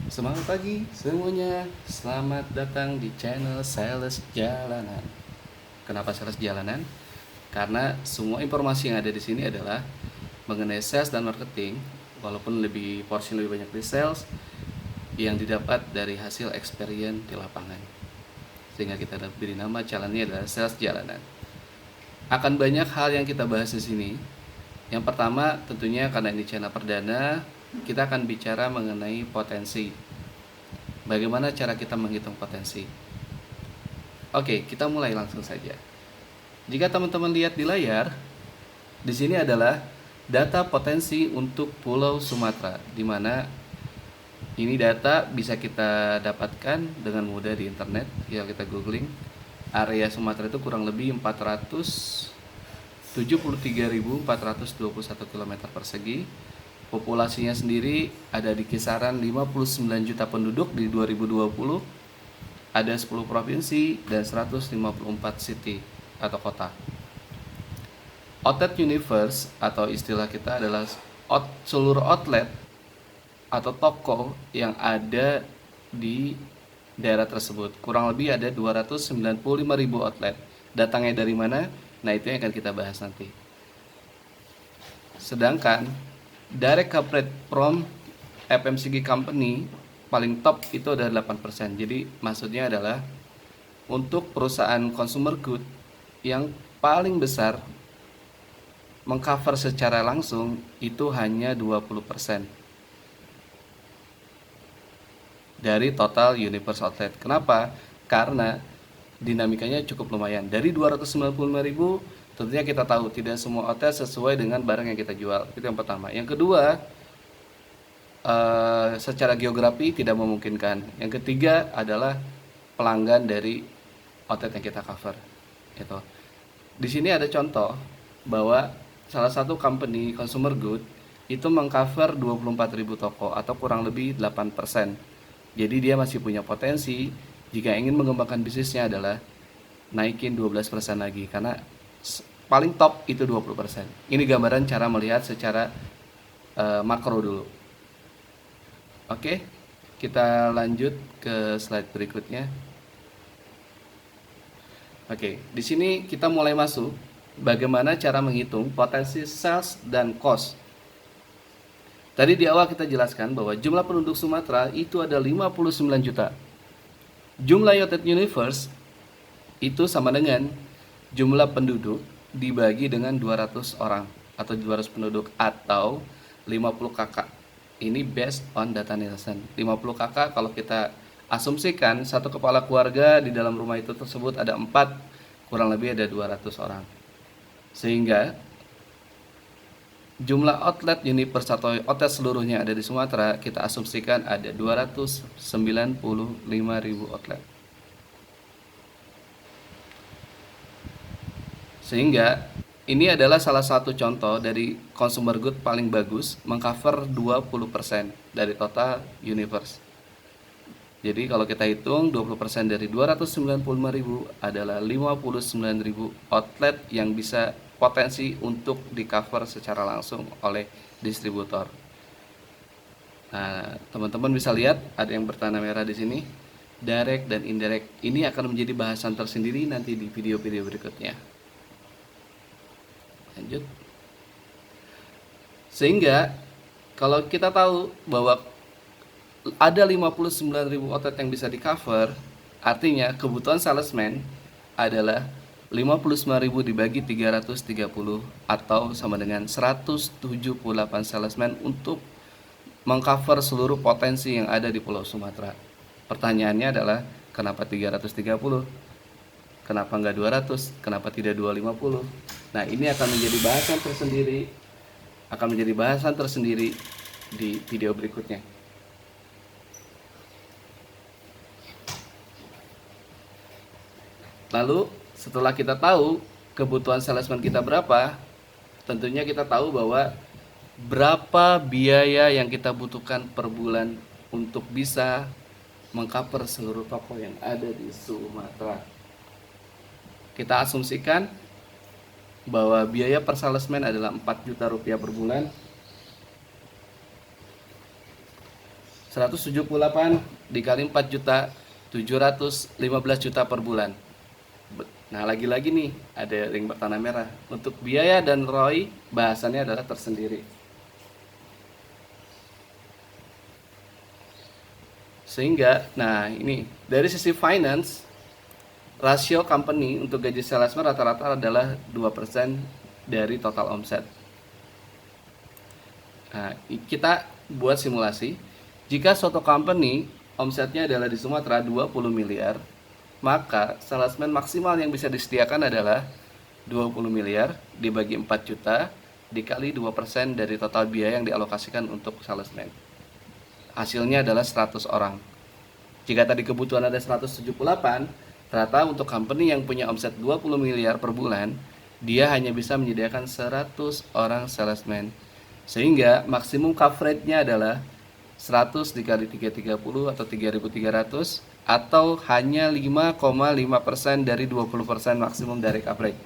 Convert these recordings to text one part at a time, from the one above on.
Semangat pagi semuanya, selamat datang di channel Sales Jalanan. Kenapa Sales Jalanan? Karena semua informasi yang ada di sini adalah mengenai sales dan marketing, walaupun porsi lebih banyak di sales, yang didapat dari hasil experience di lapangan. Sehingga kita beri nama channelnya adalah Sales Jalanan. Akan banyak hal yang kita bahas di sini. Yang pertama tentunya karena ini channel perdana, kita akan bicara mengenai potensi. Bagaimana cara kita menghitung potensi? Oke, kita mulai langsung saja. Jika teman-teman lihat di layar, di sini adalah data potensi untuk Pulau Sumatera, di mana ini data bisa kita dapatkan dengan mudah di internet. Ya, kita googling. Area Sumatera itu kurang lebih 473.421 km persegi. Populasinya sendiri ada di kisaran 59 juta penduduk di 2020. Ada 10 provinsi dan 154 city atau kota. Outlet universe atau istilah kita adalah seluruh outlet atau toko yang ada di daerah tersebut. Kurang lebih ada 295.000 outlet. Datangnya dari mana? Nah, itu yang akan kita bahas nanti. Sedangkan direct corporate from FMCG company paling top itu ada 8%. Jadi maksudnya adalah untuk perusahaan consumer good yang paling besar mengcover secara langsung itu hanya 20% dari total universe outlet. Kenapa? Karena dinamikanya cukup lumayan. Dari 295.000, tentunya kita tahu tidak semua outlet sesuai dengan barang yang kita jual. Itu yang pertama. Yang kedua, secara geografi tidak memungkinkan. Yang ketiga adalah pelanggan dari outlet yang kita cover. Itu. Di sini ada contoh bahwa salah satu company consumer good itu mengcover 24.000 toko atau kurang lebih 8%. Jadi dia masih punya potensi jika ingin mengembangkan bisnisnya adalah naikin 12% lagi, karena paling top itu 20%. Ini gambaran cara melihat secara makro dulu. Oke, kita lanjut ke slide berikutnya. Oke, di sini kita mulai masuk bagaimana cara menghitung potensi sales dan cost. Tadi di awal kita jelaskan bahwa jumlah penduduk Sumatera itu ada 59 juta. Jumlah United Universe itu sama dengan jumlah penduduk dibagi dengan 200 orang atau 200 penduduk atau 50 kakak. Ini based on data Nielsen. 50 kakak kalau kita asumsikan satu kepala keluarga di dalam rumah itu tersebut ada 4, kurang lebih ada 200 orang. Sehingga jumlah outlet universe atau outlet seluruhnya ada di Sumatera, kita asumsikan ada 295.000 outlet. Sehingga ini adalah salah satu contoh dari consumer good paling bagus, mengcover 20% dari total universe. Jadi kalau kita hitung 20% dari 295.000 adalah 59.000 outlet yang bisa potensi untuk di cover secara langsung oleh distributor. Nah, teman-teman bisa lihat ada yang bertanda merah di sini, direct dan indirect. Ini akan menjadi bahasan tersendiri nanti di video-video berikutnya. Lanjut. Sehingga kalau kita tahu bahwa ada 59.000 outlet yang bisa di cover, artinya kebutuhan salesman adalah 59.000 dibagi 330 atau sama dengan 178 salesman untuk mengcover seluruh potensi yang ada di Pulau Sumatera. Pertanyaannya adalah kenapa 330? Kenapa enggak 200? Kenapa tidak 250? Nah, ini akan menjadi bahasan tersendiri di video berikutnya. Lalu setelah kita tahu kebutuhan salesman kita berapa, tentunya kita tahu bahwa berapa biaya yang kita butuhkan per bulan untuk bisa mengcover seluruh toko yang ada di Sumatera. Kita asumsikan bahwa biaya per salesman adalah 4 juta rupiah per bulan. 178 dikali 4 juta, 715 juta per bulan. Nah, lagi-lagi nih ada ring bertanda merah. Untuk biaya dan ROI bahasannya adalah tersendiri. Sehingga, nah ini dari sisi finance, rasio company untuk gaji salesman rata-rata adalah 2% dari total omset. Nah, kita buat simulasi. Jika suatu company omsetnya adalah di Sumatera 20 miliar, maka salesman maksimal yang bisa disediakan adalah 20 miliar dibagi 4 juta dikali 2% dari total biaya yang dialokasikan untuk salesman. Hasilnya adalah 100 orang. Jika tadi kebutuhan ada 178, ternyata untuk company yang punya omset 20 miliar per bulan, dia hanya bisa menyediakan 100 orang salesman. Sehingga maksimum coverage-nya adalah 100 dikali 330 atau 3.300 atau hanya 5,5% dari 20% maksimum dari coverage.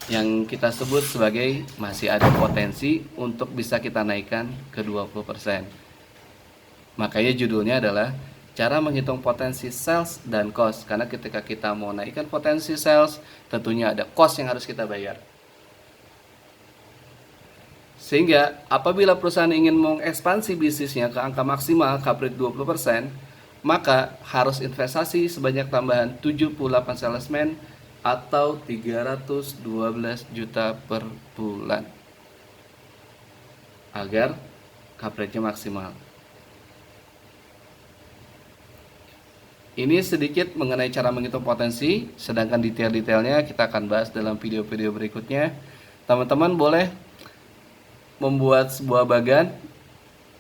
Yang kita sebut sebagai masih ada potensi untuk bisa kita naikkan ke 20%. Makanya judulnya adalah cara menghitung potensi sales dan cost. Karena ketika kita mau naikkan potensi sales, tentunya ada cost yang harus kita bayar. Sehingga apabila perusahaan ingin mengekspansi bisnisnya ke angka maksimal coverage 20%, maka harus investasi sebanyak tambahan 78 salesman atau 312 juta per bulan agar coverage-nya maksimal. Ini sedikit mengenai cara menghitung potensi, sedangkan detail-detailnya kita akan bahas dalam video-video berikutnya. Teman-teman boleh membuat sebuah bagan,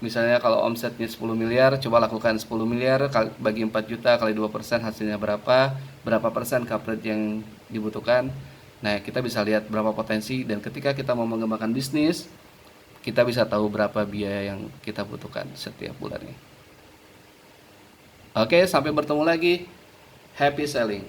misalnya kalau omsetnya 10 miliar, coba lakukan 10 miliar bagi 4 juta kali 2% hasilnya berapa persen coverage yang dibutuhkan. Nah, kita bisa lihat berapa potensi, dan ketika kita mau mengembangkan bisnis, kita bisa tahu berapa biaya yang kita butuhkan setiap bulannya. Oke, sampai bertemu lagi. Happy selling.